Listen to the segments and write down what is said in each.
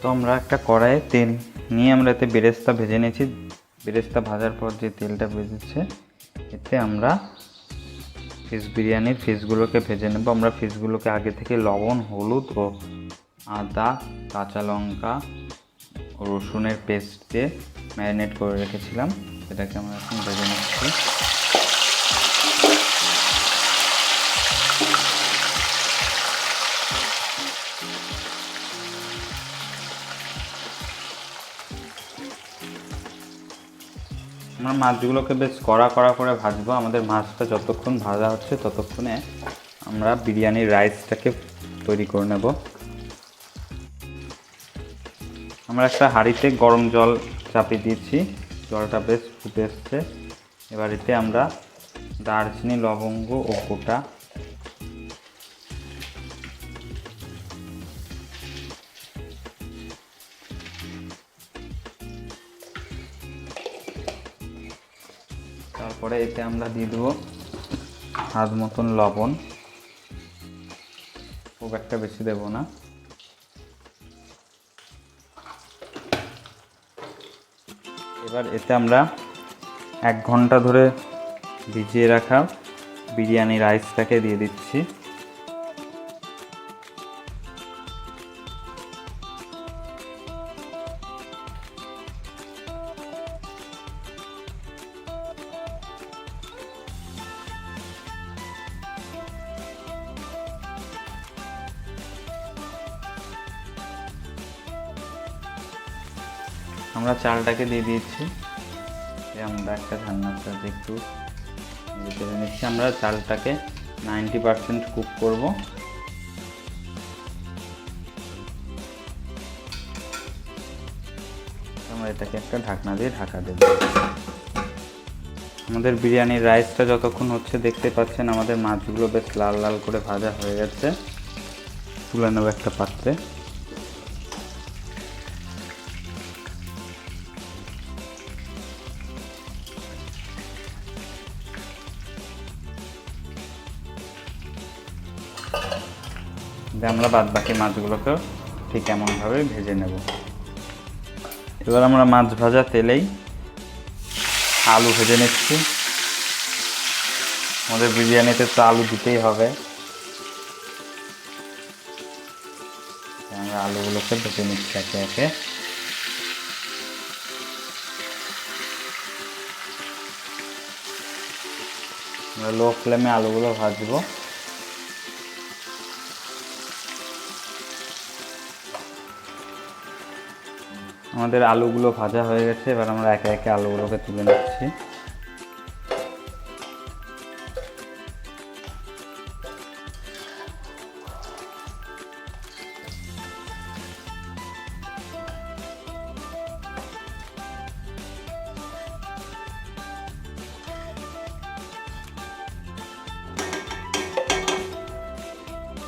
তো আমরা একটা কড়াইয়ে তেল নিয়ে আমরা এতে বেরেস্তা ভেজে নিয়েছি। বেরেস্তা ভাজার পর যে তেলটা বেজেছে এতে আমরা ফিশ বিরিয়ানির ফিশগুলোকে ভেজে নেব। আমরা ফিশগুলোকে আগে থেকে লবণ, হলুদ ও আদা, কাঁচা লঙ্কা ও রসুনের পেস্ট দিয়ে ম্যারিনেট করে রেখেছিলাম, সেটাকে আমরা এখন ভেজে নিচ্ছি। আমরা মাছগুলোকে বেশ কড়া করে ভাজবো। আমাদের মাছটা যতক্ষণ ভাজা হচ্ছে ততক্ষণে আমরা বিরিয়ানির রাইসটাকে তৈরি করে নেব। আমরা একটা হাঁড়িতে গরম জল চাপিয়ে দিয়েছি, জলটা বেশ ফুটে এসছে। এবার এতে আমরা দারচিনি, লবঙ্গ ও গোটা তারপরে এতে আমরা দিয়ে দেবো স্বাদ মতন লবণ, খুব একটা বেশি দেব না। এবার এতে আমরা 1 ঘন্টা ধরে ভিজিয়ে রাখা বিরিয়ানি রাইসটাকে দিয়ে দিচ্ছি। আমরা চালটাকে দিয়ে দিয়েছি। আমরা একটা ঠান্ডার সাথে একটু ভেজে নিচ্ছি। আমরা চালটাকে 90% কুক করব। আমরা এটাকে একটা ঢাকনা দিয়ে ঢাকা দেব। আমাদের বিরিয়ানির রাইসটা যতক্ষণ হচ্ছে দেখতে পাচ্ছেন আমাদের মাছগুলো বেশ লাল লাল করে ভাজা হয়ে গেছে। তুলে নেব একটা পাত্রে। আমরা বাদ বাকি মাছগুলোকেও ঠিক এমনভাবে ভেজে নেব। এবার আমরা মাছ ভাজা তেলেই আলু ভেজে নিচ্ছি। আমাদের বিরিয়ানিতে তো আলু দিতেই হবে, আমরা আলুগুলোকে ভেজে নিচ্ছি একে একে। আমরা লো ফ্লেমে আলুগুলো ভাজবো। আমাদের আলুগুলো ভাজা হয়ে গেছে। এবার আমরা একে একে আলুগুলোকে তুলে নিচ্ছি।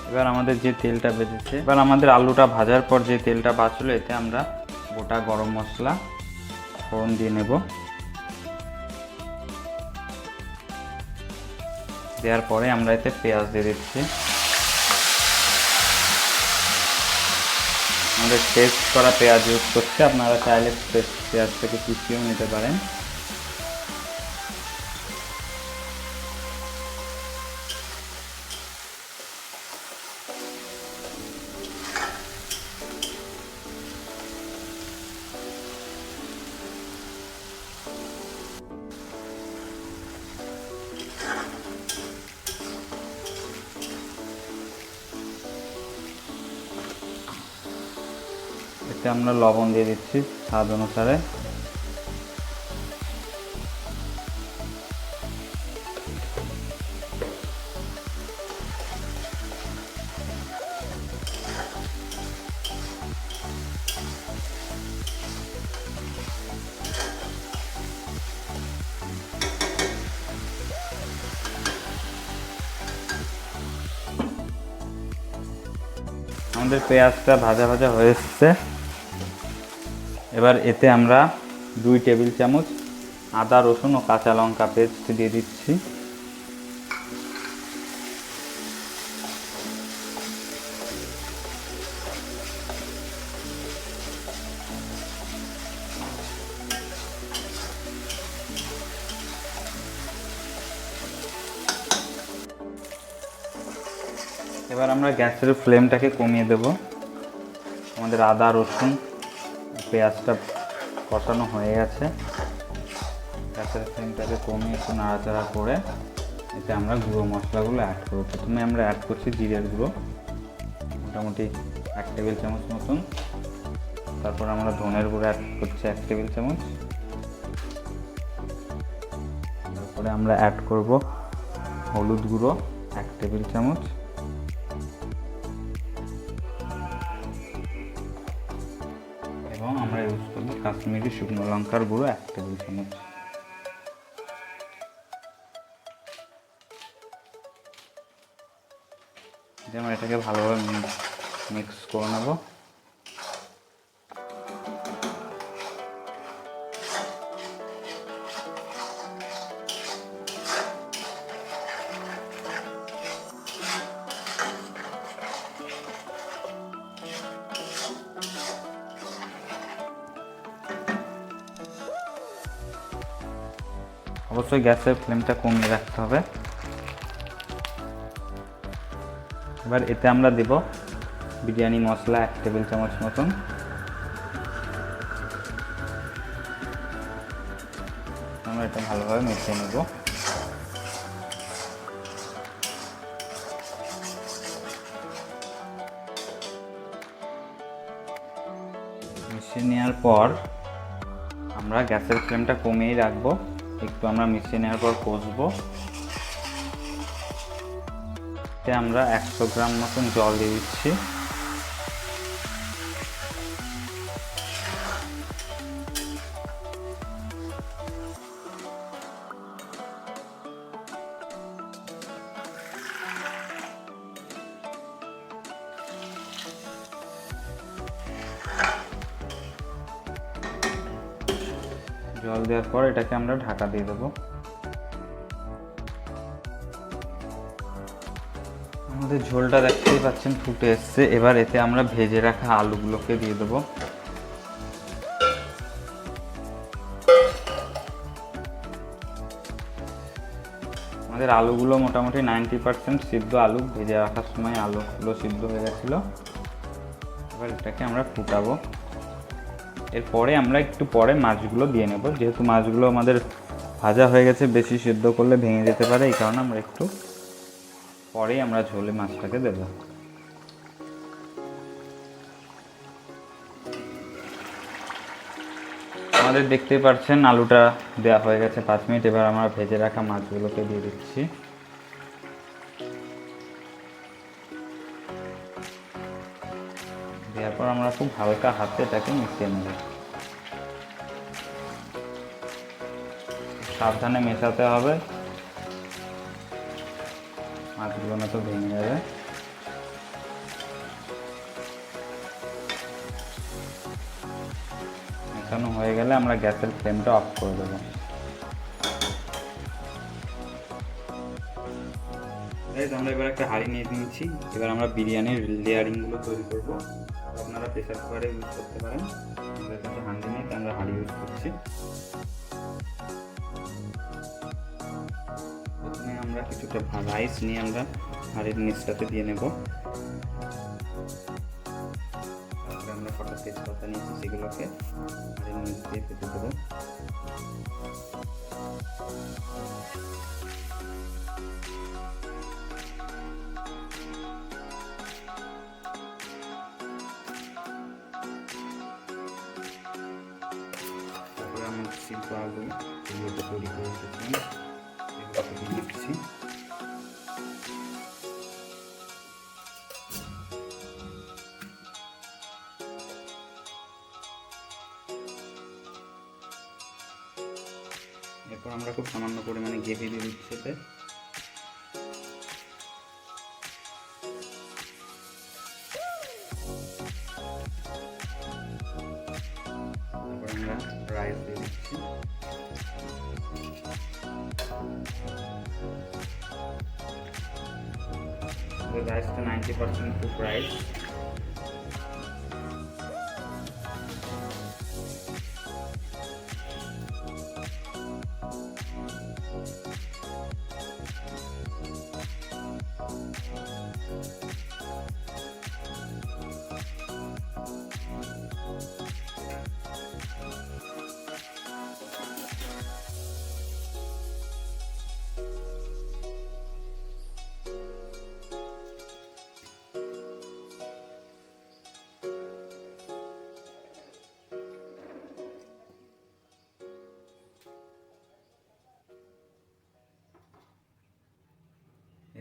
এবার আমাদের যে তেলটা বেঁচেছে, এবার আমাদের আলুটা ভাজার পর যে তেলটা বাঁচলো এতে আমরা গোটা গরম মশলা ফোড়ন দিয়ে নেব। দেওয়ার পরে আমরা এতে পেঁয়াজ দিয়ে দিচ্ছি। আমাদের পেস্ট করা পেঁয়াজ ইউজ করছে, আপনারা চাইলে পেঁয়াজটাকে কুচিয়েও নিতে পারেন। এতে আমরা লবণ দিয়ে দিচ্ছি স্বাদ অনুসারে। আমাদের পেঁয়াজটা ভাজা ভাজা হয়ে এসছে। এবার এতে আমরা 2 টেবিল চামচ আদা, রসুন ও কাঁচা লঙ্কা পেস্ট দিয়ে দিচ্ছি। এবার আমরা গ্যাসের ফ্লেমটাকে কমিয়ে দেব। আমাদের আদা রসুন পেঁয়াজটা কষানো হয়ে গেছে। গ্যাসের ফ্লেমটাকে কমিয়ে একটু নাড়াচাড়া করে এতে আমরা গুঁড়ো মশলাগুলো অ্যাড করব। প্রথমে আমরা অ্যাড করছি জিরের গুঁড়ো, মোটামুটি 1 টেবিল চামচ মতন। তারপর আমরা ধনের গুঁড়ো অ্যাড করছি 1 টেবিল চামচ। তারপরে আমরা অ্যাড করব হলুদ গুঁড়ো 1 টেবিল চামচ। এবং আমরা ইউজ করব কাশ্মীরি শুকনো লঙ্কার গুঁড়ো 1 টেবিল চামচ। আমরা এটাকে ভালোভাবে মিক্স করে নেব। অবশ্যই গ্যাসের ফ্লেমটা কমিয়ে রাখতে হবে। এবার এতে আমরা দেব বিরিয়ানি মশলা 1 টেবিল চামচ মতন। আমরা এটা ভালোভাবে মিশিয়ে নেব। মিশিয়ে নেওয়ার পর আমরা গ্যাসের ফ্লেমটা কমিয়ে রাখবো। একটু আমরা মিশিয়ে নেওয়ার পর কষবো। এতে আমরা 100 গ্রাম মতন জল দিয়ে দিচ্ছি। জল দেওয়ার পর এটাকে আমরা ঢাকা দিয়ে দেবো। আমাদের ঝোলটা দেখতেই পাচ্ছেন ফুটে এসছে। এবার এতে আমরা ভেজে রাখা আলুগুলোকে দিয়ে দেবো। আমাদের আলুগুলো মোটামুটি 90% সিদ্ধ আলু, ভেজে রাখার সময় আলুগুলো সিদ্ধ হয়ে গেছিলো। এবার এটাকে আমরা ফুটাবো। এরপরে আমরা একটু পরে মাছগুলো দিয়ে নেব। যেহেতু মাছগুলো আমাদের ভাজা হয়ে গেছে, বেশি সিদ্ধ করলে ভেঙে যেতে পারে, এই কারণে আমরা একটু পরেই আমরা ঝোলে মাছটাকে দেব। আমাদের দেখতেই পাচ্ছেন আলুটা দেওয়া হয়ে গেছে 5 মিনিট। এবার আমরা ভেজে রাখা মাছগুলোকে দিয়ে দিচ্ছি। দেওয়ার পর আমরা খুব হালকা হাতে এটাকে মিশিয়ে নেব। সাবধানে মেশাতে হবে, মাছগুলো না তো ভেঙে যাবে। মেশানো হয়ে গেলে আমরা গ্যাসের ফ্লেমটা অফ করে দেবো। আমরা এবার একটা হাঁড়ি নিয়ে নিয়েছি। এবার আমরা বিরিয়ানির লেয়ারিংগুলো তৈরি করব। আপনারা প্রেসার কুকারে ইউজ করতে পারেন, আমাদের কাছে হাঁড়ি নেই তাই আমরা হাঁড়ি ইউজ করছি। প্রথমে আমরা কিছুটা রাইস নিয়ে আমরা হাঁড়ির নিচটাতে দিয়ে নেব। তারপরে আমরা কটা তেজপাতা নিয়েছি, সেগুলোকে হাঁড়ির নিচ দিয়ে ফেটে দেবো। তারপরে আমরা সিদ্ধ আলু যেগুলো তৈরি করে রেখেছিলাম এগুলোকে দিয়ে দিচ্ছি। এরপর আমরা খুব সামান্য পরিমাণে গ্রেভি দিয়ে দিচ্ছি এতে। তারপর আমরা রাইস দিয়ে দিচ্ছি। রাইসটা 90% কুক রাইস।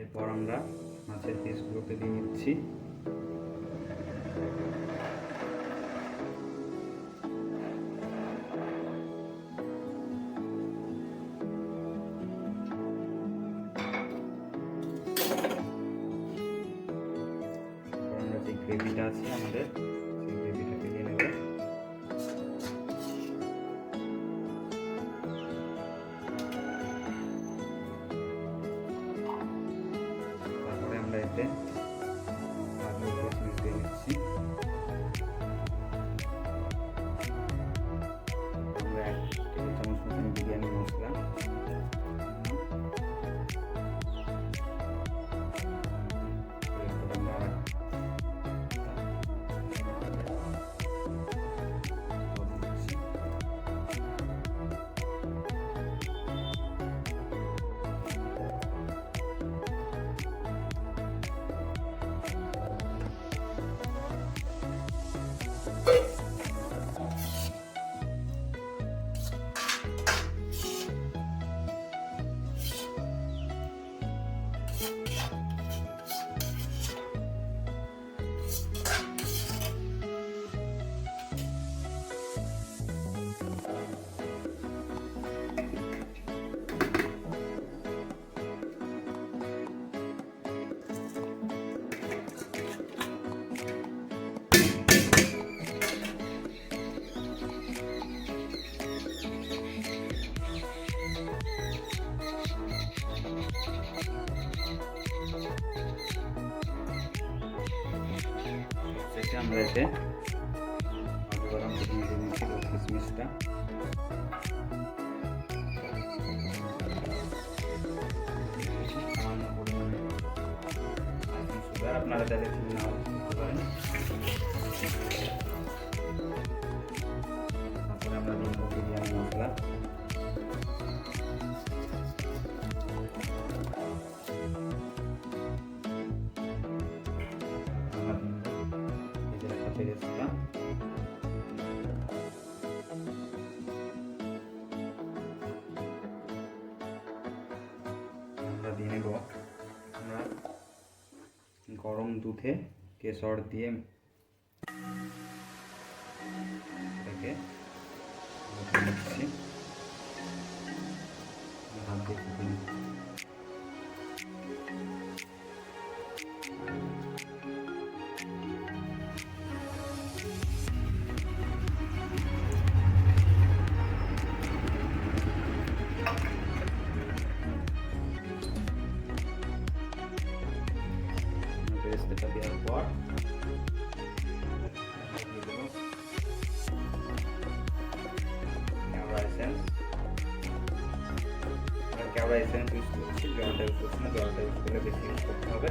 এরপর আমরা মাছের পিসগুলোকে দিয়ে দিচ্ছি। আমরা যে গ্রেভিটা আছে আমাদের সেই গ্রেভিটাকে দিয়ে নেব। তারপরে আমরা এতে কাজু কিশমিশ দিয়ে দিচ্ছি। আমরা 1 টেবিল চামচ মতন বিরিয়ানি মশলা, আমরা এতে গরম করে দিয়ে দিচ্ছি কিশমিশটা। সামান্য পরিমাণে সুগার, আপনারা চাইলে চিনি নাও দিতে পারেন। তারপরে আমরা দিয়ে দেবো বিরিয়ানি মশলা। বেরেস্তা, আমরা দিয়ে নেব আমরা গরম দুধে কেশর দিয়ে এটাকে নিচ্ছি। হাত দিয়ে ফুটে নিচ্ছি। বেরেস্তাটা দেওয়ার পর কেওড়া এসেন্স ইউজ করছি, জলটা ইউজ করছি না, জলটা ইউজ করলে বেশি ইউজ করতে হবে।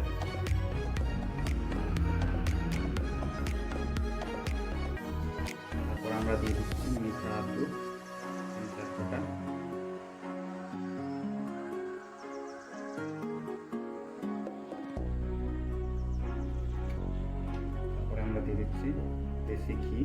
তারপর আমরা দিয়ে দিচ্ছি মিঠা দুধ 3-4 ফোঁটা। তারপরে আমরা দিয়ে দিচ্ছি দেশি ঘি।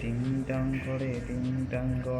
টিং টাং করে টিং টাং করে।